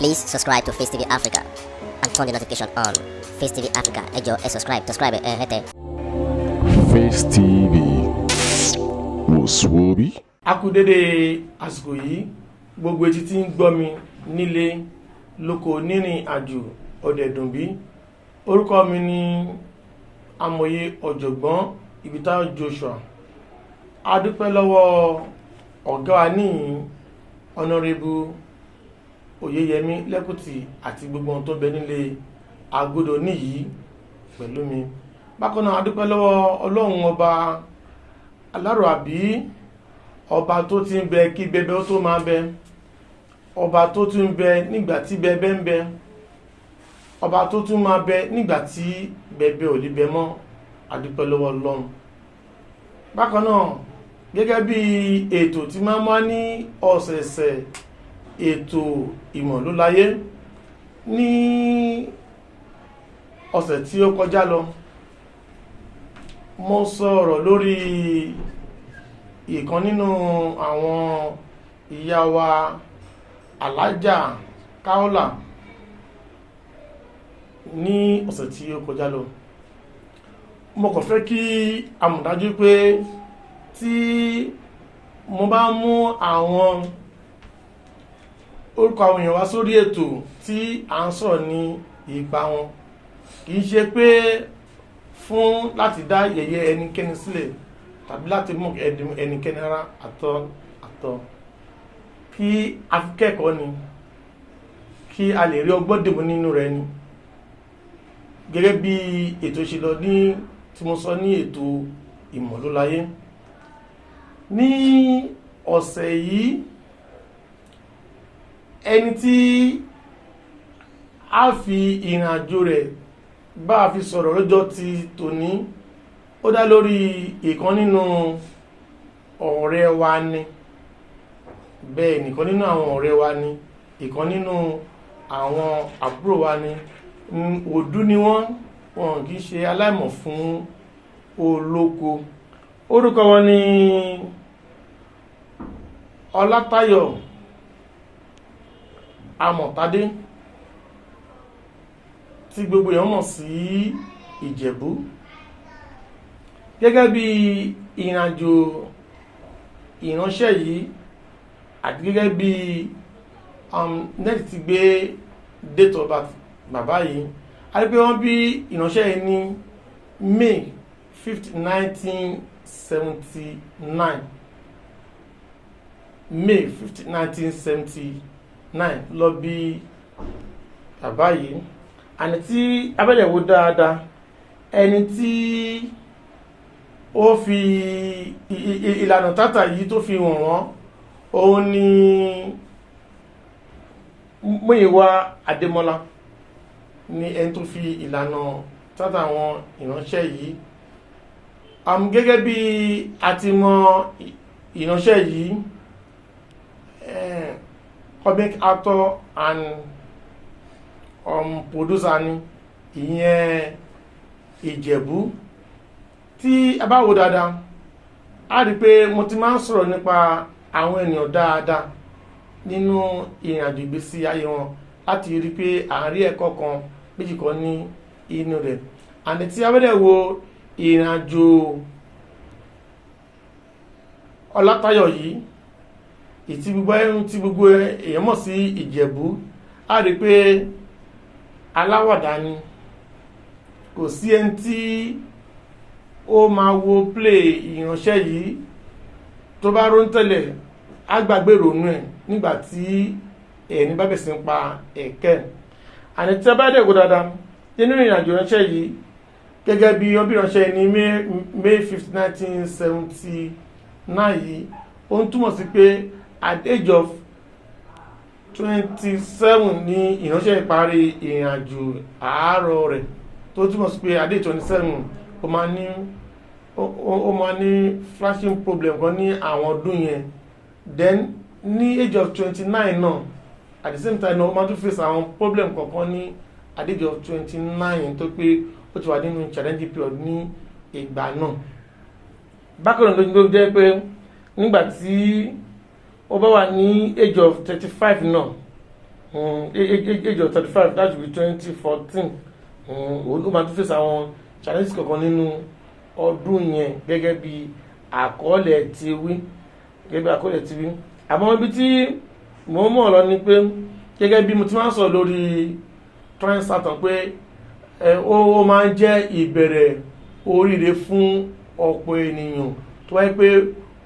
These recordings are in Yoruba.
Please subscribe to Facetv Africa and turn the notification on. Facetv Africa, ẹ jọ̀ọ́, subscribe, hete. Face TV Muswobi. A kú dédé àsìkò yìí, gbogbo etí tí ń gbọ́ mi nílé lóko nírìn àjò ọ̀dẹ̀dùnbí. Orúkọ mi ni amòye ọ̀jọ̀gbọ́n Ibitayo Joshua. A dúpẹ́ lọ́wọ́ ọ̀gá wa ní Honorable Oyeyemi Lẹ́kùtì àti gbogbo ohun tó bẹ nílé agodo níyìí pẹ̀lú mi. Bákan náà a dúpẹ́ lọ́wọ́ Ọlọ́run ọba alárò àbí ọba tó ti ń bẹ kí bẹbẹ ó tó máa bẹ, ọba tó tún ń bẹ nígbà tí bẹbẹ ń bẹ, ọba tó tún máa bẹ nígbà tí bẹbẹ ò lè bẹ mọ́. A dúpẹ́ lọ́wọ́ Ọlọ́run. Bákan náà gẹ́gẹ́ bí ètò tí máa ń wá ní ọ̀sẹ̀ẹ̀sẹ̀, ètò ìmọ̀lúláyé ní ọ̀sẹ̀ tí ó kọjá lọ, mo sọ̀rọ̀ lórí ìkan nínú àwọn ìyá wa alájà Kaola ní ọ̀sẹ̀ tí ó kọjá lọ. Mo kàn fẹ́ kí a mọ̀ dájú pé tí mo bá mú àwọn orúkọ àwọn èèyàn wá sórí ètò tí à ń sọ̀rọ̀ ní ìgbà wọn, kì í ṣe pé fún láti dá yẹ̀yẹ́ ẹnikẹ́ni sílẹ̀ tàbí láti mú ẹnikẹ́ni rárá àtọ̀ kí a fi kẹ́kọ̀ọ́ ni, kí a lè rí ọgbọ́n dìbò nínú rẹ̀ ni. Gẹ́gẹ́ bí ètò ṣe lọ ní tí mo sọ ní ètò ìmọ̀lúláyé ní ọ̀sẹ̀ yìí, ẹni tí a fi ìrìnàjò rẹ̀ bá a fi sọ̀rọ̀ lọ́jọ́ ti tòní, ó dá lórí ìkan nínú ọ̀rẹ́ wa ni. Bẹ́ẹ̀ nìkan nínú àwọn ọ̀rẹ́ wa ni, ìkan nínú àwọn àbúrò wa ni. Òdú ni wọ́n kì í ṣe aláìmọ̀ fún olóko. Orúkọ wọn ni Ọlátayọ̀ Amokade tí gbogbo èèyàn mọ̀ sí Ìjẹ̀bú. Gẹ́gẹ́ bí ìrìnàjò ìránṣẹ́ yìí àti gẹ́gẹ́ bí nẹ́ẹ̀tì ti gbé date of birth bàbá yìí, a rí pé wọ́n bí ìránṣẹ́ yìí ní May 5th 1979. May 5th 1979 lọ bí bàbá yìí. Àní tí abẹ́lẹ̀ wo dáadáa, ẹni tí ó fi ìlànà tátà yìí tó fi hàn wọ́n, òun ni Múyìwá Adémọ́lá ní ẹni tó fi ìlànà tátà wọn ìránṣẹ́ yìí. Gẹ́gẹ́ bí a ti mọ ìránṣẹ́ yìí, comic actor and producer ni, ìyẹn Ìjẹ̀bú. Tí a bá wò dáadáa, a rí pé mo ti máa ń sọ̀rọ̀ nípa àwọn ènìyàn dáadáa nínú ìrìnàjò ìgbésí ayé wọn láti rí pé à ń rí ẹ̀kọ́ kan méjì kan ní inú rẹ̀. Àní tí a bẹ̀rẹ̀ wo ìrìnàjò Ọlátayọ̀ yìí, tí gbogbo èèyàn mọ̀ sí Ìjẹ̀bú, a rí pé aláwàdà ni. Kò sí ẹni tí ó máa wo play ìránṣẹ́ yìí tó bá rón tẹ́lẹ̀ á gbàgbé ìrònú ẹ̀ nígbà tí ẹni bá bẹ̀sẹ̀ ń pa ẹ̀kẹ́. Àní tí a bá dẹ̀ wò dáadáa nínú ìrìnàjò ìránṣẹ́ yìí, gẹ́gẹ́ bí wọ́n bí ìránṣẹ́ ní May 5th 1979 yìí, ó ń túmọ̀ sí pé at age of 27 ní ìránṣẹ́ ìparí ìrìnàjò àárọ̀ rẹ̀, tó túmọ̀ sí pé at age 27 ó máa ní flashing problem kan ní àwọn ọdún yẹn. Then ní age of 29 náà, at the same time náà ó máa tún face àwọn problem kọ̀ọ̀kan ní at the age of 29 tó pé ó ti wà nínú challenge period ní ìgbà náà. Bákan náà ló jẹ́ pé nígbà tí ó bá wà ní age of 35 náà, age of 35 that should be 2014 òun ló máa tún fèsì àwọn challenges kankan nínú ọdún yẹn gẹ́gẹ́ bí àkọọ́lẹ̀ ti wí àmọ́ ibi tí mo mọ̀ lọ ni pé gẹ́gẹ́ bí mo ti máa ń sọ lórí trying Saturn pé ó máa ń jẹ́ ìbẹ̀rẹ̀ oríire fún ọ̀pọ̀ ènìyàn tó wáyé pé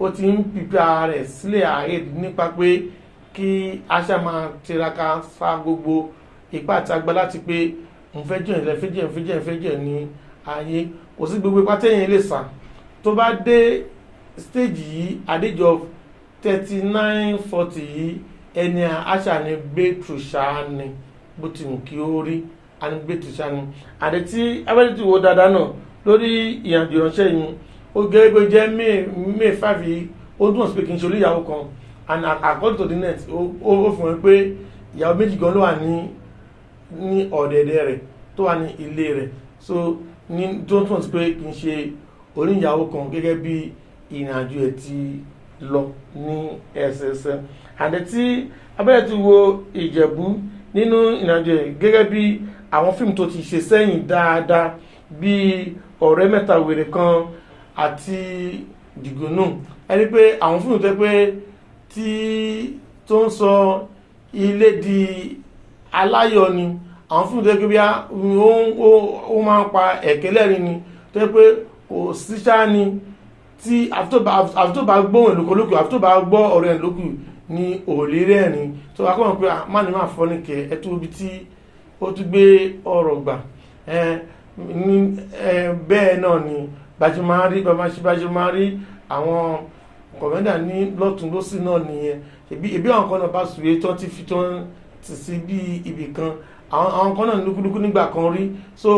ó ti ń pípa rẹ̀ sílẹ̀ ahead nípa pé kí a ṣá máa tiraka sa gbogbo ipá àti agbára láti pé mo fẹ́ jẹ́ ní ayé kò sí gbogbo ipá tẹ́yìn lè sà tó bá dé stage yìí àdéjọ 39-40 yìí ẹni àṣà ni breakthrough ṣáá ni bó ti wù kí ó rí àni breakthrough ṣáá ni àdé tí abẹ́rẹ́ ti wo dáadáa náà lórí ìyànjú ìránṣẹ́ yìí ó gẹ́gẹ́ jẹ́ May 5 yìí ó dùn sí pé kì í ṣe olóyàwó kan and according to the net ó fi hàn pé ìyàwó méjì gan ló wà ní ọ̀dẹ̀dẹ̀ rẹ̀ tó wà ní ilé rẹ̀ so ní tó tún sí pé kì í ṣe oníyàwó kan gẹ́gẹ́ bí ìrìnàjò ẹ̀ ti lọ ní ẹsẹsẹ àdẹ tí abẹ́rẹ́ ti wo Ìjẹ̀bú nínú ìrìnàjò ẹ̀ gẹ́gẹ́ bí àwọn fíìmù tó ti ṣe sẹ́yìn dáadáa bí ọ̀rẹ́ mẹ́ta wèrè kan àti dìgúnnù ẹni pé àwọn fíìmù tó pé tó ń sọ ilé di aláyọ̀ ni àwọn fíìmù tó pé bí ó máa ń pa ẹ̀kẹ́lẹ́rin ni tó pé kò síṣá ni tí àfitọ́bà gbóhùn ìlúkọlókù àfitọ́bà gbọ́ ọ̀rẹ́ ìlúkù ní òòlé rẹ̀rin tó akọ́mọ̀ pé má ní máa fọ́ ní kẹ ẹtú ibi tí ó tún gbé ọ̀rọ̀ gbà bẹ́ẹ̀ náà ni bájú máa rí àwọn kọ̀mẹ́dà ní lọ́tún lọ́sí náà nìyẹn ìbí àwọn kan náà bá sùwé tó ti fi tó ń tì sí bí ibì kan àwọn kan náà lúkúlúkú nígbà kan rí so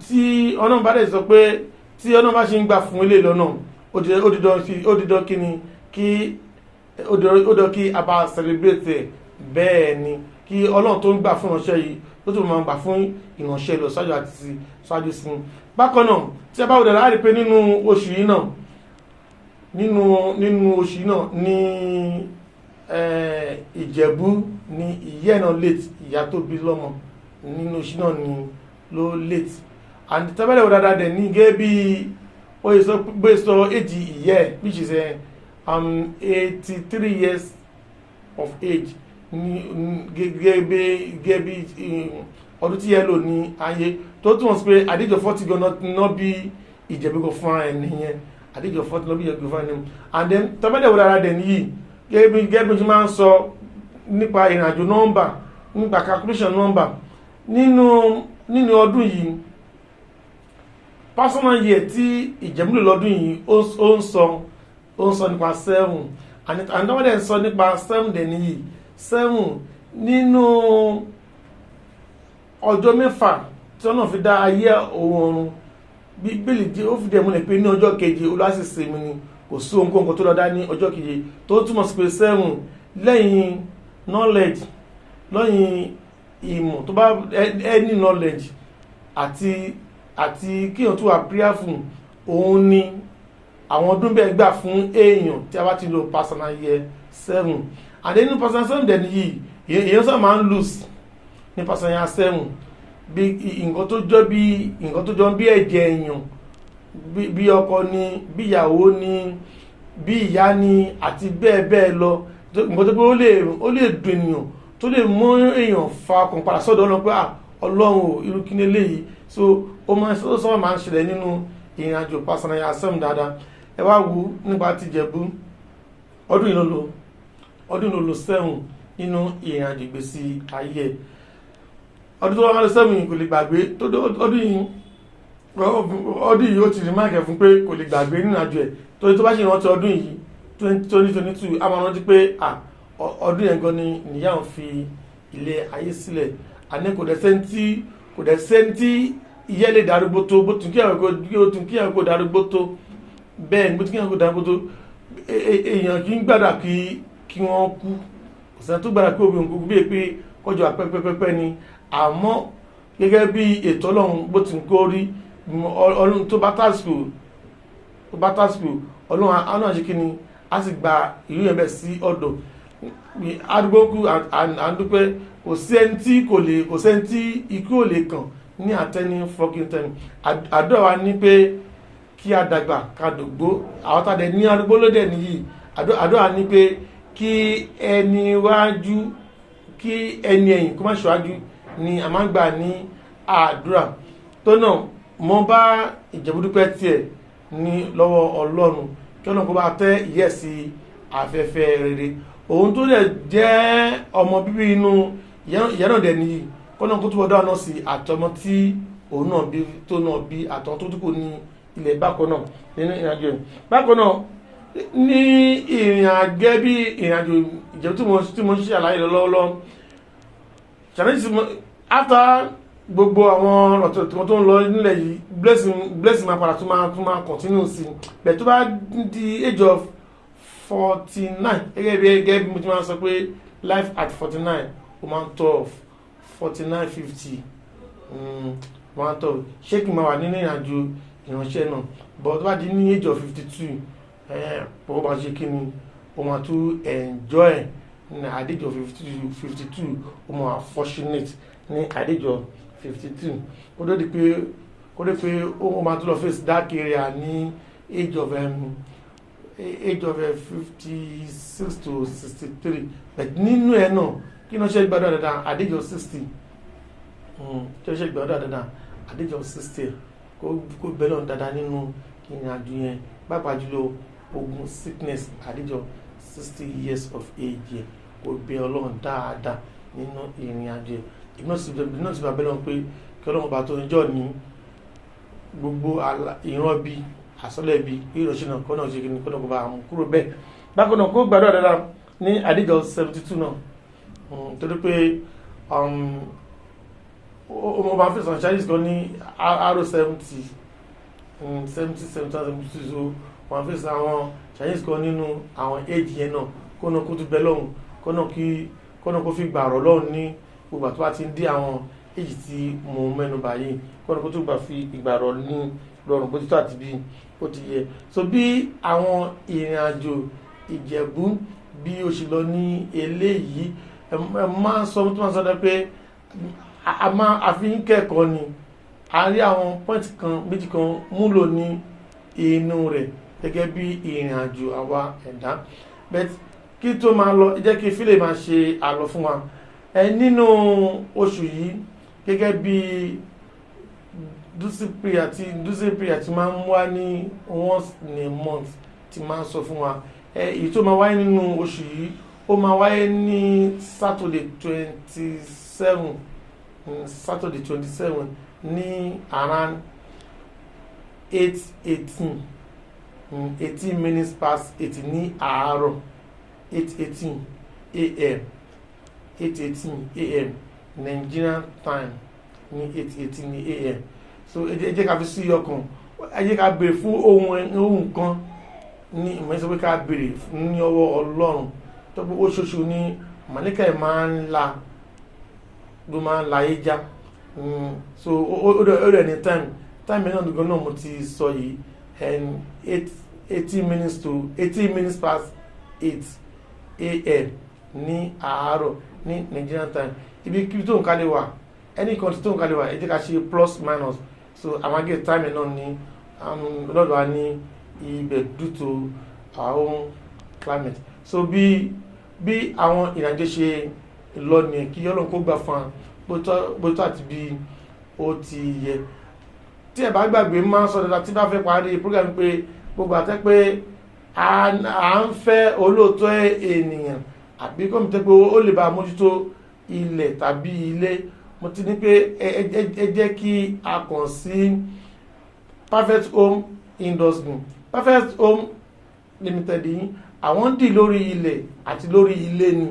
tí ọ̀nà bá dẹ̀ sọ pé tí ọ̀nà bá ṣe ń gbà fún ilé lọ́nà ó dídọ́ kí ni kí ó dọ́ kí a bá celebrate bẹ́ẹ̀ ni kí ọlọ́run tó ń gbà fún ìránṣẹ́ yìí ó tó máa gbà fún ìránṣẹ́ lọ ṣáájú sí bákan náà tí a bá wùdẹ̀ láàrín pé nínú oṣù yìí náà ní Ìjẹ̀bú ní ìyẹ́ náà late ìyá tó bí lọ́mọ nínú oṣù náà ni ló late and tẹ́bẹ̀lẹ̀ wọ́n dẹ̀ ní gẹ́gẹ́ bí ó yẹ sọ èjì ìyẹ́ which is 83 years of age gẹ́gẹ́ bí ọdún tí yẹ́ lò ní ayé tó túnmọ̀ sí pé àdéjọ 40 gan náà bí Ìjẹ̀bú gan fún ẹni yẹn àdéjọ 40 náà bí Ìjẹ̀bú fún ẹni and then tẹ́bẹ̀lẹ̀ wọ́n dẹ̀ ní yìí gẹ́gẹ́ bí máa ń sọ nípa ìrìnàjò nọ́mbà nípa calculation nọ́mbà nínú ọdún yìí personal year tí Ìjẹ̀bú lò lọ́dún yìí ó ń sọ nípa 7 and wọ́n dẹ̀ ń sọ nípa 7 dẹ̀ níyì 7 nínú ọjọ́ mẹ́fà tí wọ́n náà fi dá ayé òun ọ̀run Bíbélì jẹ́ ó fi dẹ̀ múlẹ̀ pé ní ọjọ́ keje olùwàsísẹ́mi ni kò sí ohunkóhun tó lọ́dá ní ọjọ́ keje tó túmọ̀ sí pé 7 lẹ́yìn knowledge lẹ́yìn ìmọ̀ tó bá any knowledge àti kíyàn tó wà prayerful òun ni àwọn ọdún bẹ́ẹ̀ gbà fún èèyàn tí a bá ti lo personal year 7 and then ní personal 7 dẹ̀ nìyí èèyàn sọ máa ń lose ní personal year 7 bí nǹkan tó jọ bí ẹ̀jẹ̀ èèyàn bí ọkọ ni bí ìyàwó ni bí ìyá ni àti bẹ́ẹ̀ bẹ́ẹ̀ lọ nǹkan tó pé ó lè dùn ènìyàn tó lè mú èèyàn fa ọkàn padà sọ́dọ̀ Ọlọ́run pé Ọlọ́run irú kí ní eléyìí so ó sọ́wọ́ máa ń ṣẹlẹ̀ nínú ìrìnàjò personal year 7 dáadáa ẹ wá wú nípa ti Ìjẹ̀bú ọdún ìlòlò 7 nínú ìrìnàjò ìgbésí ayé ọdún tó wọ́n 7 yìí kò lè gbàgbé ọdún yìí ó ti rí máàkì fún pé kò lè gbàgbé nínú àjò ẹ̀ torí tó bá ṣe ìrántí ọdún yìí 2022 a máa rántí pé ọdún yẹn gan ni nìyá ń fi ilé ayé sílẹ̀ àní kò dẹ̀ sẹ́ntí ìyẹ́ lè darúgbó tó bó tún kí àwọn kò darúgbó tó bẹ́ẹ̀ ni bó tún kí àwọn kò darúgbó tó èèyàn kì í gbàdà kí wọ́n kú ọ̀sẹ̀ tó gbàdà kí obìnrin kú bí pé kọjọ àpẹpẹpẹ ni àmọ́ gẹ́gẹ́ bí ètò Ọlọ́run bó ti ń kó rí Ọlọ́run tó bá tásìkò Ọlọ́run àṣẹ kí ni a sì gba ìlú yẹn bẹ̀ sí ọ̀dọ̀ àdúgbò kú àdúpẹ́ kò sí ẹni tí ikú ò lè kàn ní àtẹ́ni fucking time. Àdúrà wa ní pé kí a dàgbà ká dògbó, àwọn tàdé ní arúgbó lóde nìyí. Àdúrà ní pé kí ẹni wájú kí ẹni ẹ̀yìn kó má ṣíwájú ni a máa ń gbà ní àdúrà. tó náà mo bá Ìjẹ̀bú dúpẹ́ tiẹ̀ ní lọ́wọ́ Ọlọ́run kí Ọlọ́run kó bá tẹ́ ìyẹ́ sí afẹ́fẹ́ rere. Òun tó dẹ̀ jẹ́ ọmọ bíbí inú ìyá náà dẹ̀ nìyí kọ́nà kó túbọ̀ dáná sí àtọmọ tí òun náà bí tó náà bí àtọmọ tó dúkò ní ilẹ̀ bákan náà nínú ìrìnàjò rẹ̀. Bákan náà ní ìrìnàjò bí ìrìnàjò Ìjẹ̀bú tí mo ń ṣe àlàyé lọ́wọ́lọ́wọ́ challenge after gbogbo àwọn ọ̀tọ̀ tó ń lọ nílẹ̀ yìí blessing máa padà tún máa continue sí bẹ̀ tó bá di age of 49 gẹ́gẹ́ bí mo ti máa sọ pé life at 49 ó máa ń tough 49 50 ó máa ń tough ṣé kí n máa wà nínú ìrìnàjò ìránṣẹ́ náà but tó bá di ní age of 52 pọ̀pọ̀ bá ṣe kí ni ó máa tún enjoy ní àdéjọ 52 ó máa fortunate ní àdéjọ 52 kó dé pé ó máa tún lọ face dark area ní age of 56 to 63 but nínú ẹ̀ náà kí ní ṣe gbádùn dáadáa àdéjọ 60 kí ní ṣe gbádùn dáadáa àdéjọ 60 kó bẹ́lọ̀ dáadáa nínú ìrìnàjò yẹn pàápàá jùlọ ogun sickness àdéjọ 60 years of age yẹn kó bẹ Ọlọ́run dáadáa nínú ìrìnàjò ìgbọ́n sì bá bẹ́lọ̀ pé kí Ọlọ́run bá tó ń jọ ní gbogbo ìran bí àsọ́lẹ̀ bí ìrọ̀ṣẹ́ náà kọ́nà ṣe kìíní kọ́nà kó bá mú kúrò bẹ́ẹ̀. Bákan náà kó gbàdúrà dáadáa ní àdéjọ 72 náà torí pé ọmọ bá fẹ́ sàn Chinese kan ní R70 70 72 so wọ́n fẹ́ sàn àwọn Chinese kan nínú àwọn age yẹn náà kọ́nà kó tún bẹ́ lọ́hùn kọ́nà kó fi gbàrọ̀ lọ́hùn ní gbogbo àti wá ti ń dí àwọn age tí mo mẹ́nu báyìí kọ́nà kó tún gbà fi ìgbàrọ̀ ní lọ́rùn bó ti tó àti bí ó ti yẹ. So bí àwọn ìrìn àjò Ìjẹ̀bú bí ó ṣe lọ ní eléyìí máa ń sọ tó máa ń sọ pé a fi ń kẹ́kọ̀ọ́ ni a rí àwọn pọ́ìntì kan méjì kan múlò ní inú rẹ̀ gẹ́gẹ́ bí ìrìn àjò àwa ẹ̀dá. But kí tó máa lọ jẹ́ kí fílẹ̀ máa ṣe àlọ́ fún wa nínú oṣù yìí gẹ́gẹ́ bí dúsípìrì àti máa ń wá ní once in a month ti máa ń sọ fún wa èyí tó máa wáyé nínú oṣù yìí ó máa wáyé ní Saturday 27 ní around 18 minutes past 8 ní àárọ̀ 8:18 a.m. 8:18 a.m. Nigerian time ní 8:18 a.m. so ẹ jẹ́ ká fi sí ọkàn ẹ jẹ́ ká béèrè fún ohun kan ní ìmọ̀ ìsọ pé ká béèrè ní ọwọ́ Ọlọ́run tó pé oṣooṣù ní màlíkà ẹ̀ máa ń la ẹja so ó rẹ̀ ní time náà nìkan náà mo ti sọ yìí 18 minutes past 8 a.m. ní àárọ̀ ní Nigerian time ibi kí tó ń kálẹ̀ wà any country tó ń kálẹ̀ wà ẹ jẹ́ ká ṣe plus minus so àmàgé time náà ní lọ́dọ̀ wa ní ibẹ̀ due to our own climate so bí àwọn ìrìnàjò ṣe lọ ní kí Ọlọ́run kó gbà fún bótó àti bí ó ti yẹ. Tí ẹ bá gbàgbé máa ń sọ dáadáa tí bá fẹ́ parí program pé gbogbo àtẹ́ pé à ń fẹ́ olóòótọ́ ènìyàn àbí kọ́ mi tẹ́ pé ó lè bá mójútó ilẹ̀ tàbí ilé mo ti ní pé ẹ jẹ́ kí a kàn sí Perfect Home Industry Perfect Home Limited yìí àwọn dì lórí ilẹ̀ àti lórí ilé ni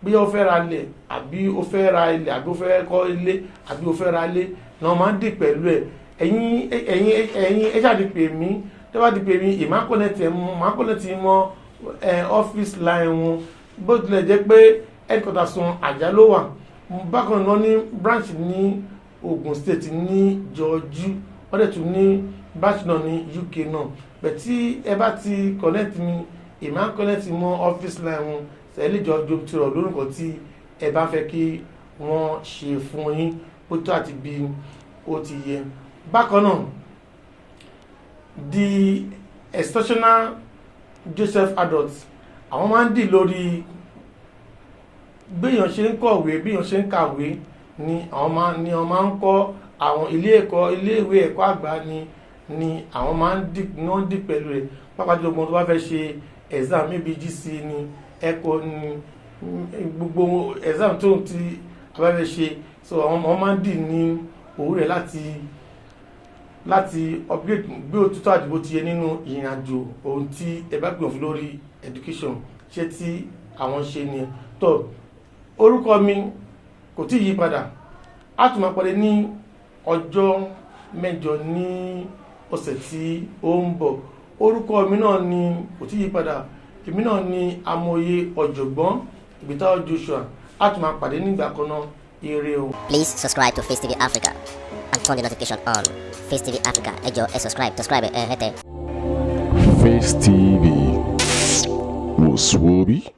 bí ó fẹ́ ra ilẹ̀ àbí ó fẹ́ ra ilẹ̀ àbí ó fẹ́ kọ́ ilé àbí ó fẹ́ ra ilé náà máa ń dì pẹ̀lú ẹ̀ ẹ̀yin ẹ ṣáàdì pè mí tó bá di pè mí ìmákọ́lẹ́tì mọ́ ọ́fíìsì line wọn bó tilẹ̀ jẹ́ pé headquarters wọn Àjà ló wà bákan náà ní branch ní Ogun State ní Jọjú wọ́n dẹ̀ tún ní branch náà ní UK náà bẹ̀ tí ẹ bá ti connect mi ìmákọ́lẹ́tì mọ́ ọ́fíìsì line wọn ẹ lè jọ jomitoro lórúkọ tí ẹ bá fẹ́ kí wọ́n ṣe fún yín bó tó àti bí ó ti yẹ. Bákan náà, the extortioner Joseph adult àwọn máa ń dì lórí béèyàn ṣe ń kọ̀wé béèyàn ṣe ń kàwé ni àwọn máa ń kọ́ àwọn iléèwé ẹ̀kọ́ àgbà ni àwọn máa ń dì pẹ̀lú rẹ̀, pàápàá jùlọ gbogbo tó bá fẹ́ ṣe exam maybe GC ni ẹ̀kọ́ ni gbogbo exam tó ti bá fẹ́ ṣe, so àwọn máa ń dì ní òwúrọ̀ láti upgrade bí ó tútọ́ àdìbò ti yẹ nínú ìrìn àjò ohun tí ẹ bá gbìyànjú lórí education ṣé tí àwọn ṣe ni tó. Orúkọ mi kò tí yí padà, a tún máa pàdé ní ọjọ́ mẹ́jọ ní ọ̀sẹ̀ tí ó ń bọ̀. Orúkọ mi náà ni kò tí yí padà, èmi náà ni amòye ọ̀jọ̀gbọ́n Ibitayo Joshua. A tún máa pàdé nígbà kan náà. Ire o. Please subscribe to Face TV Africa and turn the notification on. Face TV Africa, ẹ jọ̀ọ́ ẹ subscribe hete. Face TV was Swoby.